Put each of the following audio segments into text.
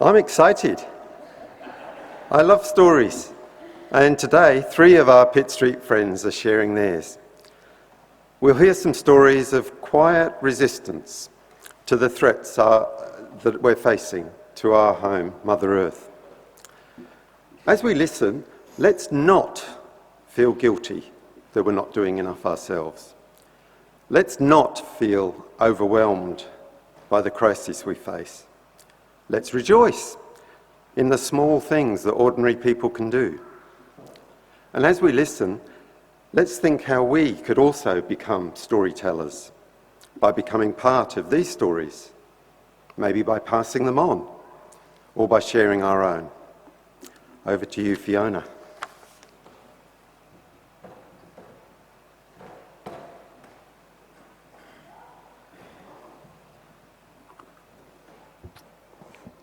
I'm excited. I love stories. And today, 3 of our Pitt Street friends are sharing theirs. We'll hear some stories of quiet resistance to the threats that we're facing to our home, Mother Earth. As we listen, let's not feel guilty that we're not doing enough ourselves. Let's not feel overwhelmed by the crisis we face. Let's rejoice in the small things that ordinary people can do. And as we listen, let's think how we could also become storytellers by becoming part of these stories, maybe by passing them on or by sharing our own. Over to you, Fiona.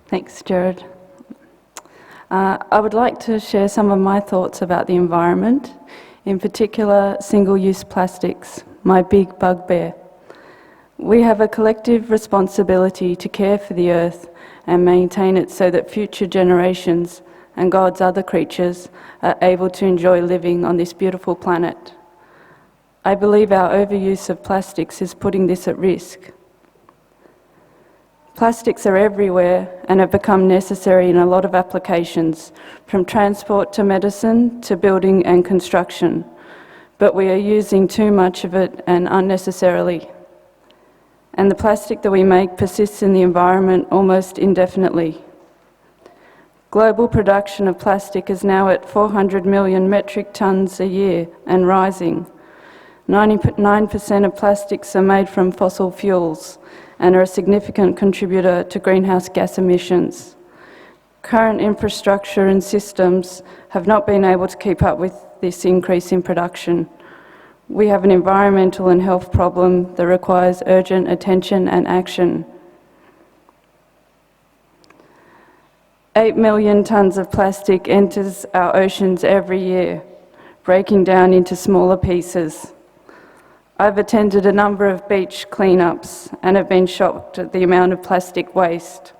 Thanks, Gerard. I would like to share some of my thoughts about the environment, in particular single-use plastics, my big bugbear. We have a collective responsibility to care for the earth and maintain it so that future generations and God's other creatures are able to enjoy living on this beautiful planet. I believe our overuse of plastics is putting this at risk. Plastics are everywhere and have become necessary in a lot of applications, from transport to medicine to building and construction. But we are using too much of it and unnecessarily. And the plastic that we make persists in the environment almost indefinitely. Global production of plastic is now at 400 million metric tonnes a year and rising. 99% of plastics are made from fossil fuels and are a significant contributor to greenhouse gas emissions. Current infrastructure and systems have not been able to keep up with this increase in production. We have an environmental and health problem that requires urgent attention and action. 8 million tonnes of plastic enters our oceans every year, breaking down into smaller pieces. I've attended a number of beach cleanups and have been shocked at the amount of plastic waste.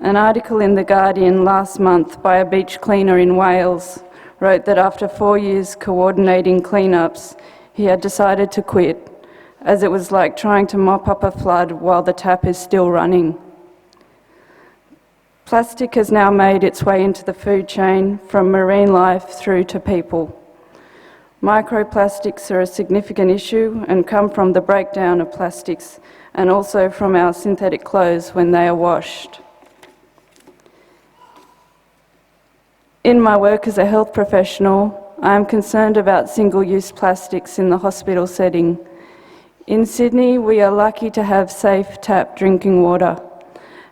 An article in The Guardian last month by a beach cleaner in Wales wrote that after 4 years coordinating cleanups, he had decided to quit, as it was like trying to mop up a flood while the tap is still running. Plastic has now made its way into the food chain, from marine life through to people. Microplastics are a significant issue and come from the breakdown of plastics and also from our synthetic clothes when they are washed. In my work as a health professional, I am concerned about single-use plastics in the hospital setting. In Sydney, we are lucky to have safe tap drinking water.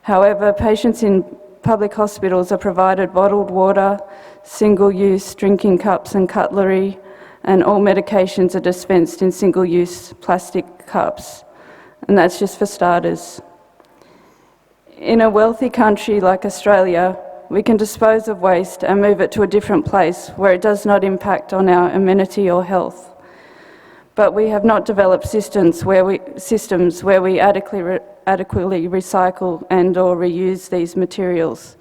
However, patients in public hospitals are provided bottled water, single-use drinking cups and cutlery, and all medications are dispensed in single-use plastic cups, and that's just for starters. In a wealthy country like Australia, we can dispose of waste and move it to a different place where it does not impact on our amenity or health. But we have not developed systems where we adequately recycle and or reuse these materials.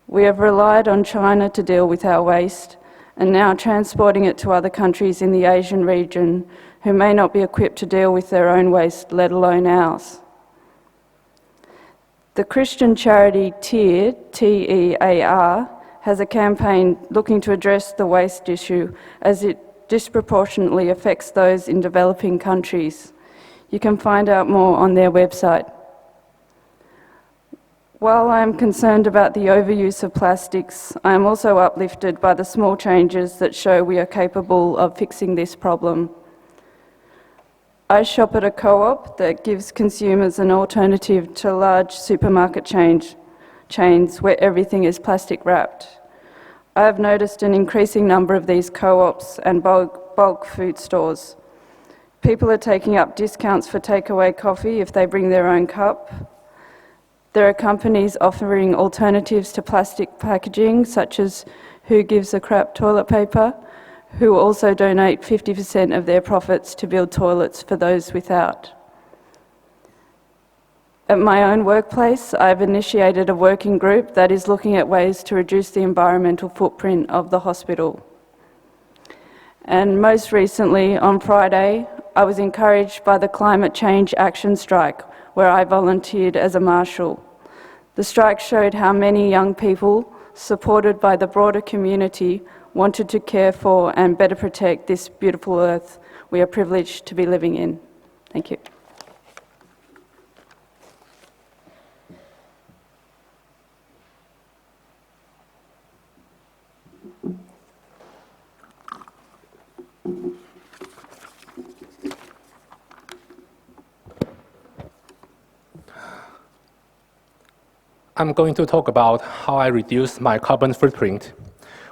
We have relied on China to deal with our waste, and now transporting it to other countries in the Asian region who may not be equipped to deal with their own waste, let alone ours. The Christian charity TEAR, T-E-A-R, has a campaign looking to address the waste issue as it disproportionately affects those in developing countries. You can find out more on their website. While I am concerned about the overuse of plastics, I am also uplifted by the small changes that show we are capable of fixing this problem. I shop at a co-op that gives consumers an alternative to large supermarket chains where everything is plastic wrapped. I have noticed an increasing number of these co-ops and bulk food stores. People are taking up discounts for takeaway coffee if they bring their own cup. There are companies offering alternatives to plastic packaging, such as Who Gives a Crap toilet paper, who also donate 50% of their profits to build toilets for those without. At my own workplace, I've initiated a working group that is looking at ways to reduce the environmental footprint of the hospital. And most recently, on Friday, I was encouraged by the Climate Change Action Strike, where I volunteered as a marshal. The strike showed how many young people, supported by the broader community, wanted to care for and better protect this beautiful earth we are privileged to be living in. Thank you. I'm going to talk about how I reduce my carbon footprint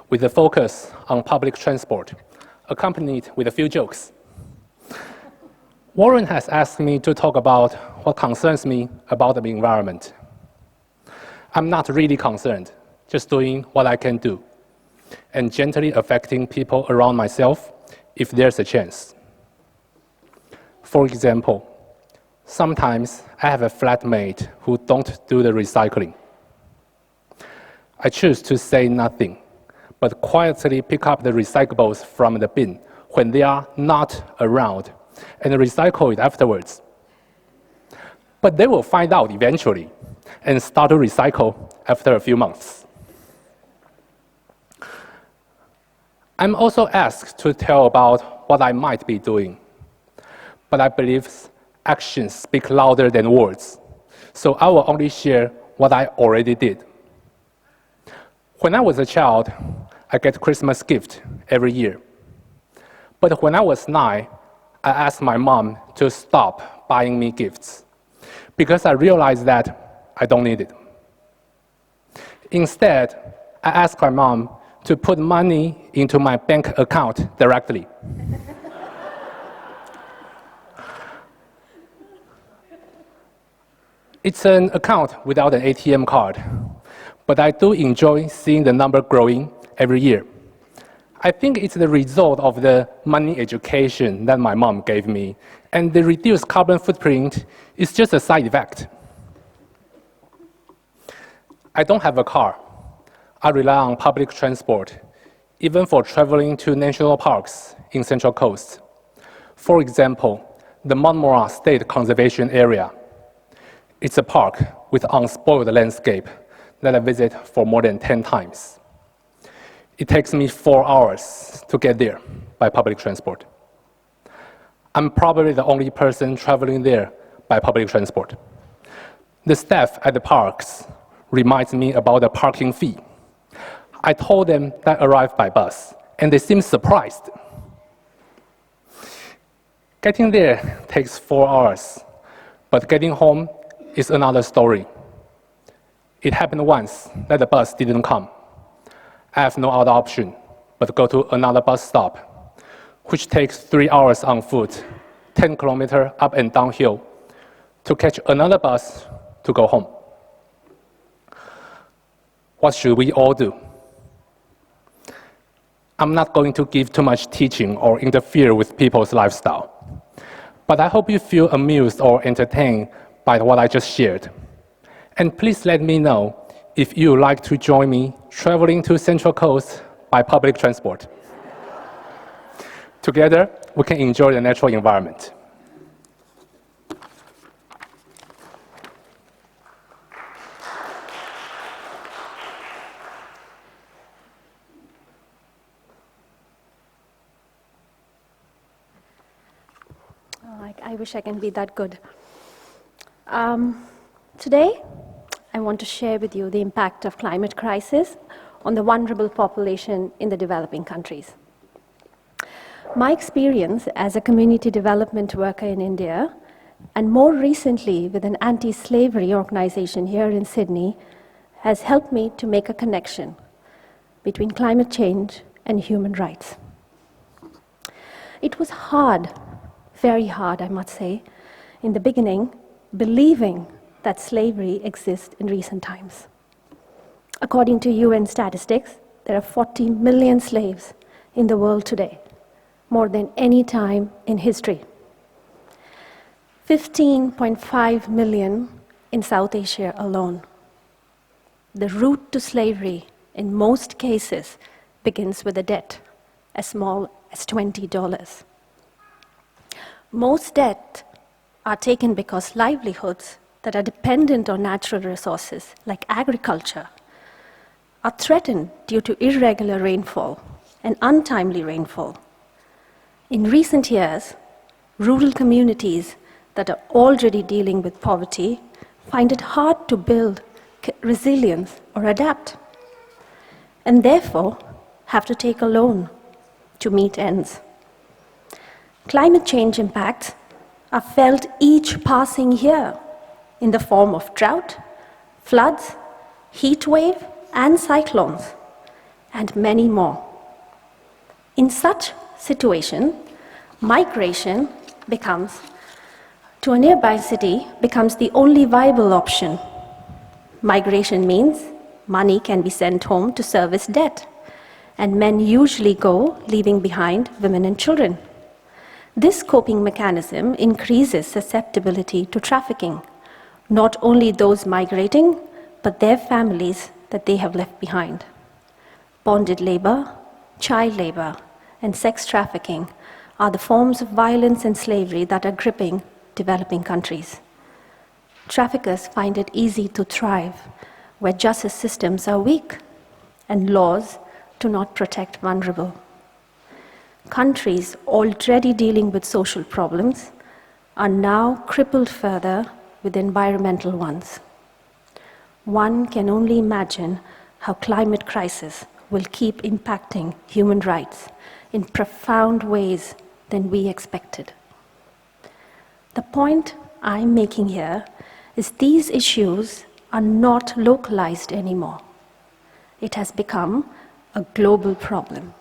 with a focus on public transport, accompanied with a few jokes. Warren has asked me to talk about what concerns me about the environment. I'm not really concerned, just doing what I can do, and gently affecting people around myself if there's a chance. For example, sometimes I have a flatmate who don't do the recycling. I choose to say nothing, but quietly pick up the recyclables from the bin when they are not around and recycle it afterwards. But they will find out eventually and start to recycle after a few months. I'm also asked to tell about what I might be doing, but I believe actions speak louder than words, so I will only share what I already did. When I was a child, I get Christmas gift every year. But when I was 9, I asked my mom to stop buying me gifts because I realized that I don't need it. Instead, I asked my mom to put money into my bank account directly. It's an account without an ATM card, but I do enjoy seeing the number growing every year. I think it's the result of the money education that my mom gave me, and the reduced carbon footprint is just a side effect. I don't have a car. I rely on public transport, even for traveling to national parks in Central Coast. For example, the Monmouth State Conservation Area. It's a park with unspoiled landscape that I visit for more than 10 times. It takes me 4 hours to get there by public transport. I'm probably the only person traveling there by public transport. The staff at the parks reminds me about the parking fee. I told them that I arrived by bus, and they seemed surprised. Getting there takes 4 hours, but getting home is another story. It happened once that the bus didn't come. I have no other option but go to another bus stop, which takes 3 hours on foot, 10 kilometers up and downhill, to catch another bus to go home. What should we all do? I'm not going to give too much teaching or interfere with people's lifestyle, but I hope you feel amused or entertained by what I just shared. And please let me know if you would like to join me traveling to Central Coast by public transport. Together, we can enjoy the natural environment. I wish I can be that good. Today, I want to share with you the impact of climate crisis on the vulnerable population in the developing countries. My experience as a community development worker in India, and more recently with an anti-slavery organization here in Sydney, has helped me to make a connection between climate change and human rights. It was hard, very hard, I must say, in the beginning, believing that slavery exists in recent times. According to UN statistics, there are 40 million slaves in the world today, more than any time in history. 15.5 million in South Asia alone. The route to slavery, in most cases, begins with a debt as small as $20. Most debts are taken because livelihoods that are dependent on natural resources, like agriculture, are threatened due to irregular rainfall and untimely rainfall. In recent years, rural communities that are already dealing with poverty find it hard to build resilience or adapt, and therefore have to take a loan to meet ends. Climate change impacts are felt each passing year in the form of drought, floods, heat wave, and cyclones, and many more. In such situation, migration to a nearby city becomes the only viable option. Migration means money can be sent home to service debt, and men usually go, leaving behind women and children. This coping mechanism increases susceptibility to trafficking, not only those migrating, but their families that they have left behind. Bonded labor, child labor, and sex trafficking are the forms of violence and slavery that are gripping developing countries. Traffickers find it easy to thrive where justice systems are weak and laws do not protect vulnerable. Countries already dealing with social problems are now crippled further with environmental ones. One can only imagine how climate crisis will keep impacting human rights in profound ways than we expected. The point I'm making here is these issues are not localized anymore. It has become a global problem.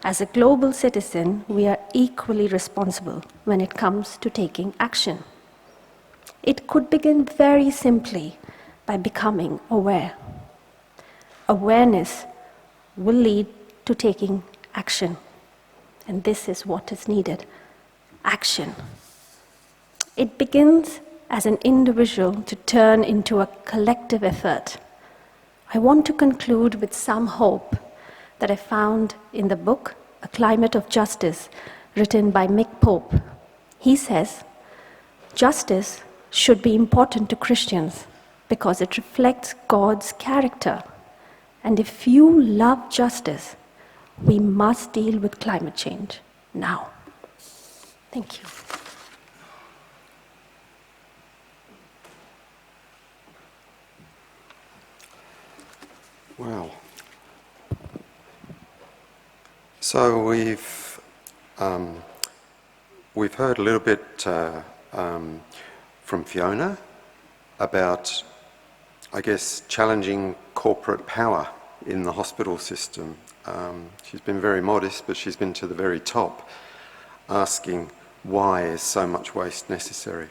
As a global citizen, we are equally responsible when it comes to taking action. It could begin very simply by becoming aware. Awareness will lead to taking action. And this is what is needed: action. It begins as an individual to turn into a collective effort. I want to conclude with some hope that I found in the book, A Climate of Justice, written by Mick Pope. He says, justice should be important to Christians because it reflects God's character. And if you love justice, we must deal with climate change now. Thank you. Wow. So we've heard a little bit from Fiona about, I guess, challenging corporate power in the hospital system. She's been very modest, but she's been to the very top, asking why is so much waste necessary.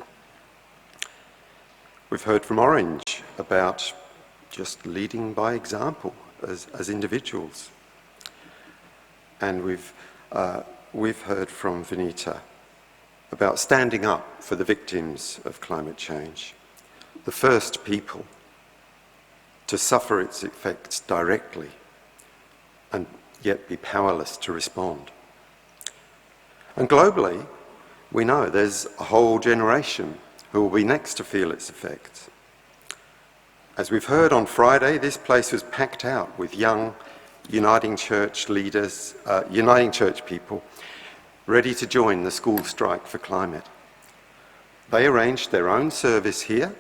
We've heard from Orange about just leading by example as individuals. And we've heard from Vinita about standing up for the victims of climate change, the first people to suffer its effects directly and yet be powerless to respond. And globally, we know there's a whole generation who will be next to feel its effects. As we've heard on Friday, this place was packed out with young Uniting Church leaders, Uniting Church people, ready to join the school strike for climate. They arranged their own service here.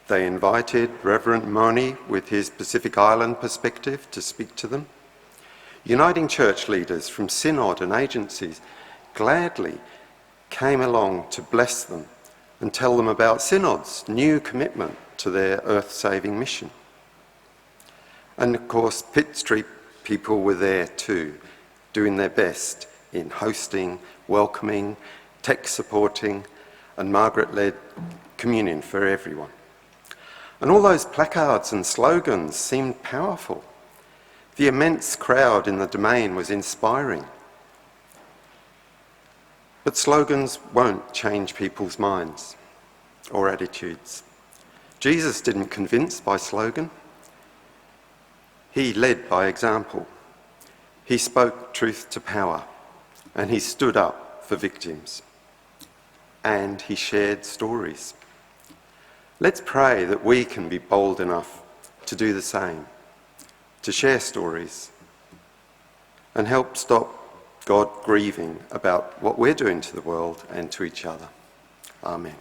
They invited Reverend Moni with his Pacific Island perspective to speak to them. Uniting Church leaders from Synod and agencies gladly came along to bless them and tell them about Synod's new commitment to their earth-saving mission. And of course, Pitt Street people were there too, doing their best in hosting, welcoming, tech supporting, and Margaret-led communion for everyone. And all those placards and slogans seemed powerful. The immense crowd in the domain was inspiring. But slogans won't change people's minds or attitudes. Jesus didn't convince by slogan. He led by example. He spoke truth to power, and he stood up for victims. And he shared stories. Let's pray that we can be bold enough to do the same, to share stories, and help stop God grieving about what we're doing to the world and to each other. Amen.